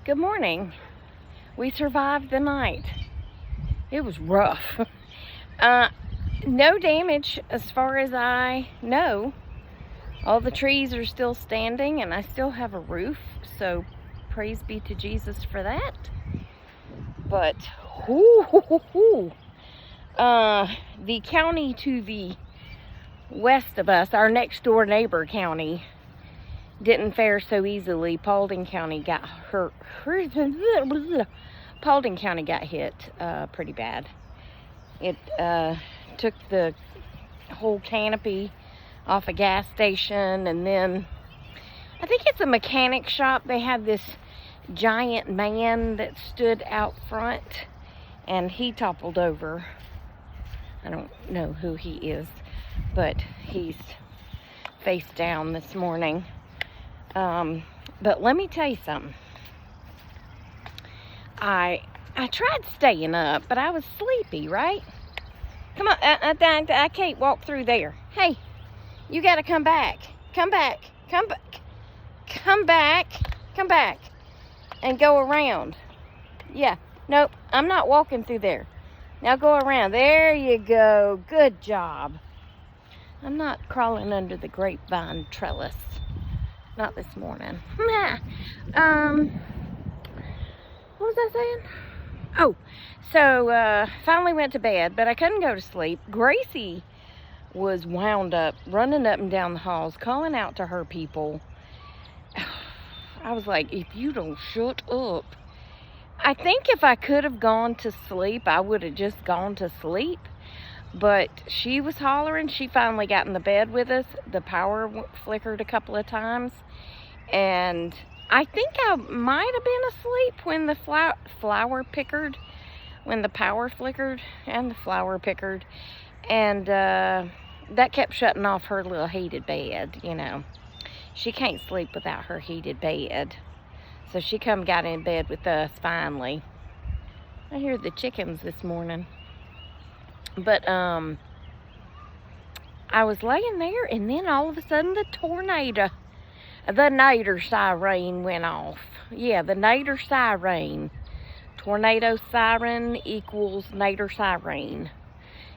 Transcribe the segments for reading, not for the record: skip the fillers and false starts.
Good morning. We survived the night. It was rough. No damage as far as I know. All the trees are still standing and I still have a roof, so praise be to Jesus for that. But the county to the west of us, our next door neighbor county, didn't fare so easily. Paulding County got hurt. Paulding County got hit pretty bad. It took the whole canopy off a gas station, and then I think it's a mechanic shop. They had this giant man that stood out front, and he toppled over. I don't know who he is, but he's face down this morning. But let me tell you something. I tried staying up, but I was sleepy, right? Come on, I can't walk through there. Hey, you gotta come back. Come back. Come back. Come back. Come back. And go around. Yeah, nope, I'm not walking through there. Now go around. There you go. Good job. I'm not crawling under the grapevine trellis. Not this morning. What was I saying? Oh, so finally went to bed, but I couldn't go to sleep. Gracie was wound up, running up and down the halls, calling out to her people. I was like, if you don't shut up. I think if I could have gone to sleep, I would have just gone to sleep. But she was hollering. She finally got in the bed with us. The power flickered a couple of times. And I think I might have been asleep when the flower pickered. When the power flickered and the flower pickered. And that kept shutting off her little heated bed, you know. She can't sleep without her heated bed. So she got in bed with us finally. I hear the chickens this morning. But I was laying there, and then all of a sudden the nader siren went off. Yeah, the nader siren. Tornado siren equals nader siren.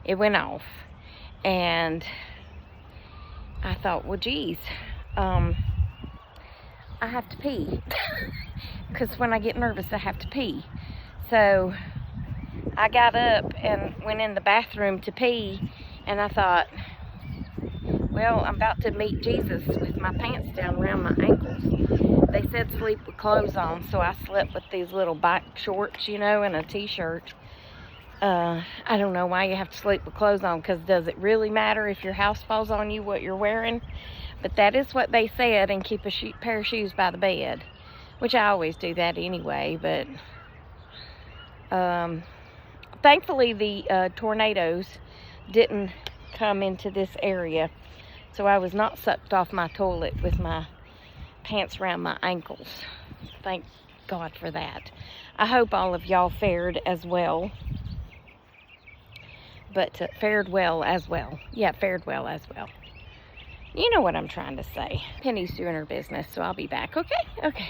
It went off. And I thought, well, geez, I have to pee. Because when I get nervous, I have to pee. So I got up and went in the bathroom to pee, and I thought, well, I'm about to meet Jesus with my pants down around my ankles. They said sleep with clothes on, so I slept with these little bike shorts, you know, and a t-shirt. I don't know why you have to sleep with clothes on, because does it really matter if your house falls on you what you're wearing? But that is what they said, and keep a pair of shoes by the bed, which I always do that anyway, but thankfully the tornadoes didn't come into this area, so I was not sucked off my toilet with my pants around my ankles. Thank God for that. I hope all of y'all fared as well. But fared well as well. Yeah, fared well as well. You know what I'm trying to say. Penny's doing her business, so I'll be back, okay? Okay.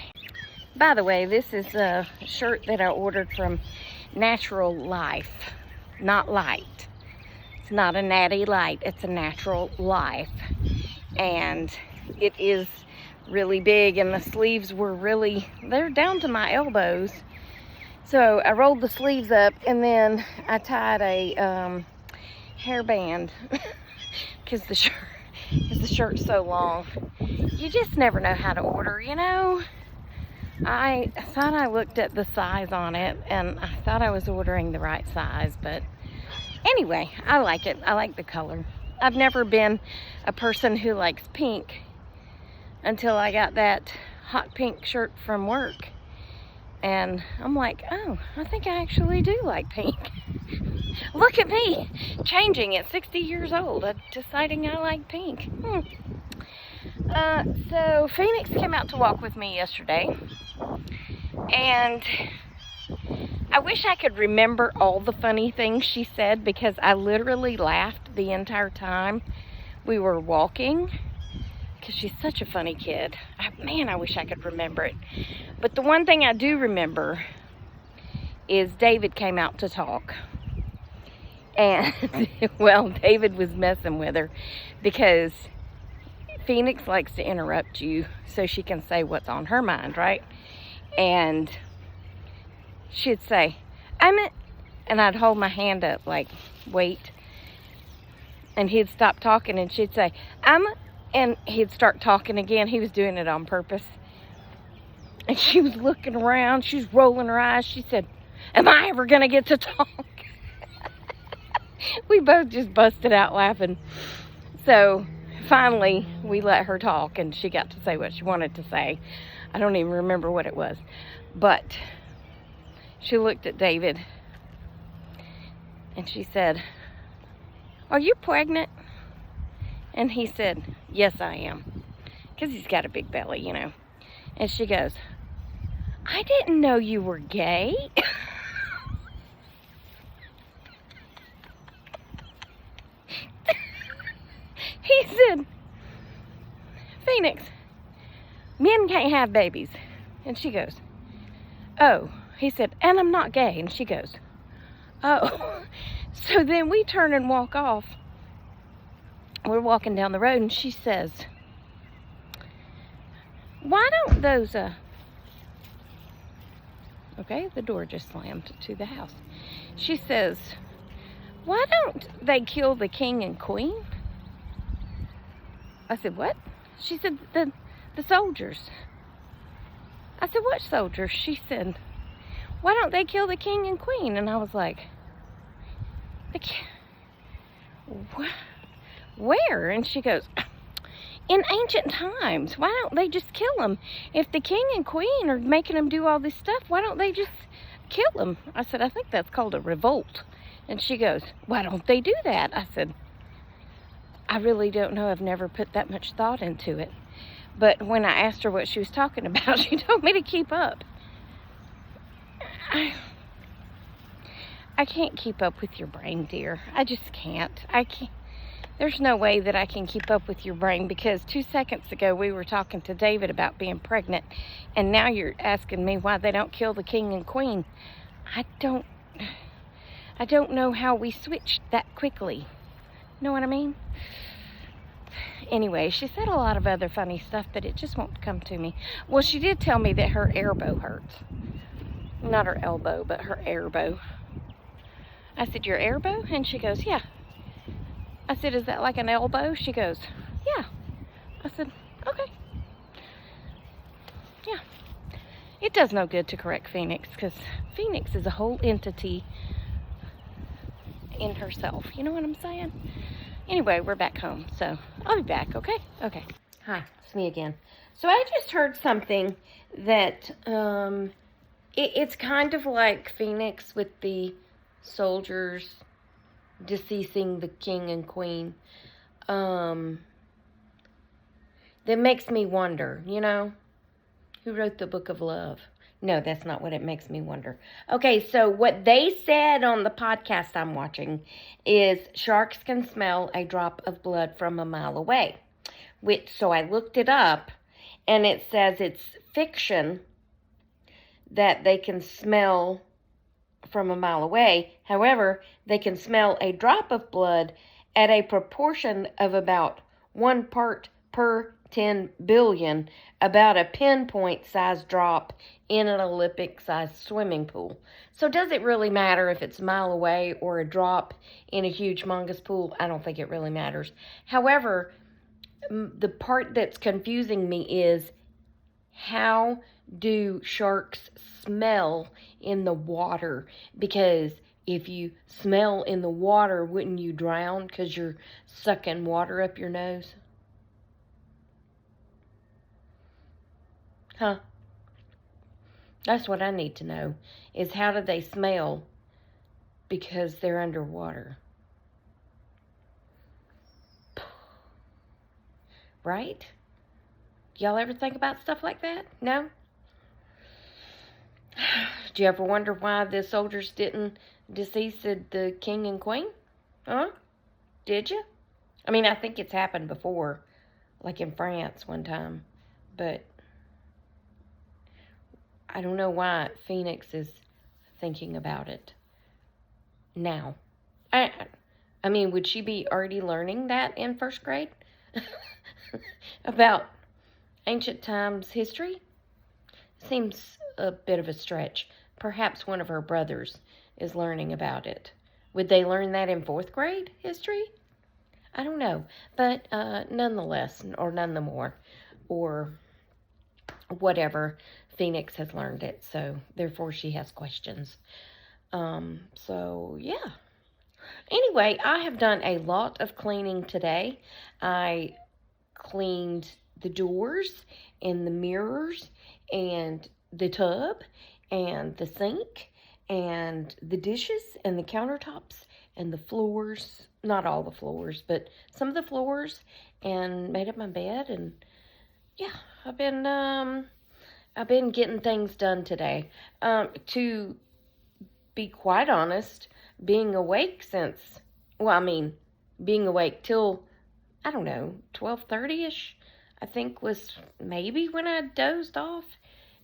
By the way, this is a shirt that I ordered from Natural Life. Not Light. It's not a natty light. It's a Natural Life. And it is really big, and the sleeves were they're down to my elbows. So I rolled the sleeves up, and then I tied a hairband because the shirt's so long. You just never know how to order, you know. I thought I looked at the size on it, and I thought I was ordering the right size, but anyway, I like it. I like the color. I've never been a person who likes pink until I got that hot pink shirt from work. And I'm like, oh, I think I actually do like pink. Look at me, changing at 60 years old, deciding I like pink. So Phoenix came out to walk with me yesterday, and I wish I could remember all the funny things she said, because I literally laughed the entire time we were walking, because she's such a funny kid. Man, I wish I could remember it. But the one thing I do remember is David came out to talk. And, well, David was messing with her because Phoenix likes to interrupt you so she can say what's on her mind, right? And she'd say, and I'd hold my hand up like, wait. And he'd stop talking and she'd say, and he'd start talking again. He was doing it on purpose. And she was looking around. She was rolling her eyes. She said, am I ever going to get to talk? We both just busted out laughing. So finally, we let her talk and she got to say what she wanted to say. I don't even remember what it was. But she looked at David and she said, are you pregnant? And he said, yes, I am. Because he's got a big belly, you know. And she goes, I didn't know you were gay. He said, Phoenix, men can't have babies. And she goes, oh. He said, and I'm not gay. And she goes, oh. So then we turn and walk off. We're walking down the road and she says, why don't those, okay, the door just slammed to the house. She says, why don't they kill the king and queen? I said, what? She said, the soldiers. I said, what soldiers? She said, why don't they kill the king and queen? And I was like, where? And she goes, in ancient times, why don't they just kill them? If the king and queen are making them do all this stuff, why don't they just kill them? I said, I think that's called a revolt. And she goes, why don't they do that? I said, I really don't know. I've never put that much thought into it. But when I asked her what she was talking about, she told me to keep up. I can't keep up with your brain, dear. I just can't. I can't. There's no way that I can keep up with your brain because 2 seconds ago we were talking to David about being pregnant, and now you're asking me why they don't kill the king and queen. I don't know how we switched that quickly. Know what I mean? Anyway, she said a lot of other funny stuff, but it just won't come to me. Well, she did tell me that her elbow hurts. Not her elbow, but her elbow. I said, your elbow? And she goes, yeah. I said, is that like an elbow? She goes, yeah. I said, okay. Yeah. It does no good to correct Phoenix because Phoenix is a whole entity in herself. You know what I'm saying? Anyway, we're back home, so I'll be back, okay? Okay. Hi, it's me again. So I just heard something that, it's kind of like Phoenix with the soldiers deceasing the king and queen. That makes me wonder, you know, who wrote the Book of Love? No, that's not what it makes me wonder. Okay, so what they said on the podcast I'm watching is sharks can smell a drop of blood from a mile away. So I looked it up, and it says it's fiction that they can smell from a mile away. However, they can smell a drop of blood at a proportion of about 1 part per 10 billion, about a pinpoint-sized drop in an Olympic-sized swimming pool. So does it really matter if it's a mile away or a drop in a huge humongous pool? I don't think it really matters. However, the part that's confusing me is how do sharks smell in the water? Because if you smell in the water, wouldn't you drown because you're sucking water up your nose? Huh? That's what I need to know, is how do they smell because they're underwater? Right? Y'all ever think about stuff like that? No? Do you ever wonder why the soldiers didn't decease the king and queen? Huh? Did you? I mean, I think it's happened before, like in France one time. But I don't know why Phoenix is thinking about it now. I mean, would she be already learning that in first grade? About ancient times history? Seems a bit of a stretch. Perhaps one of her brothers is learning about it. Would they learn that in fourth grade history? I don't know. But nonetheless, or none the more, or whatever, Phoenix has learned it. So therefore she has questions. So yeah. Anyway, I have done a lot of cleaning today. I cleaned the doors and the mirrors and the tub and the sink and the dishes and the countertops and the floors. Not all the floors, but some of the floors, and made up my bed. And yeah, I've been getting things done today. To be quite honest, being awake being awake till, I don't know, 12:30ish, I think was maybe when I dozed off.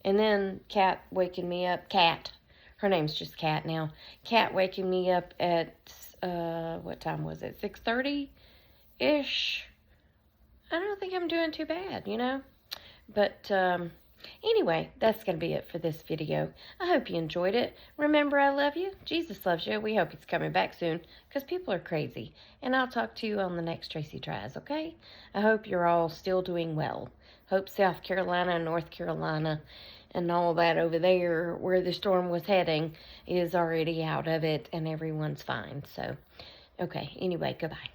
And then Kat waking me up, her name's just Kat now, Kat waking me up at, what time was it, 6:30-ish? I don't think I'm doing too bad, But, anyway, that's going to be it for this video. I hope you enjoyed it. Remember, I love you. Jesus loves you. We hope he's coming back soon, because people are crazy. And I'll talk to you on the next Tracy Tries, okay? I hope you're all still doing well. Hope South Carolina and North Carolina and all that over there where the storm was heading is already out of it and everyone's fine. So, okay, anyway, goodbye.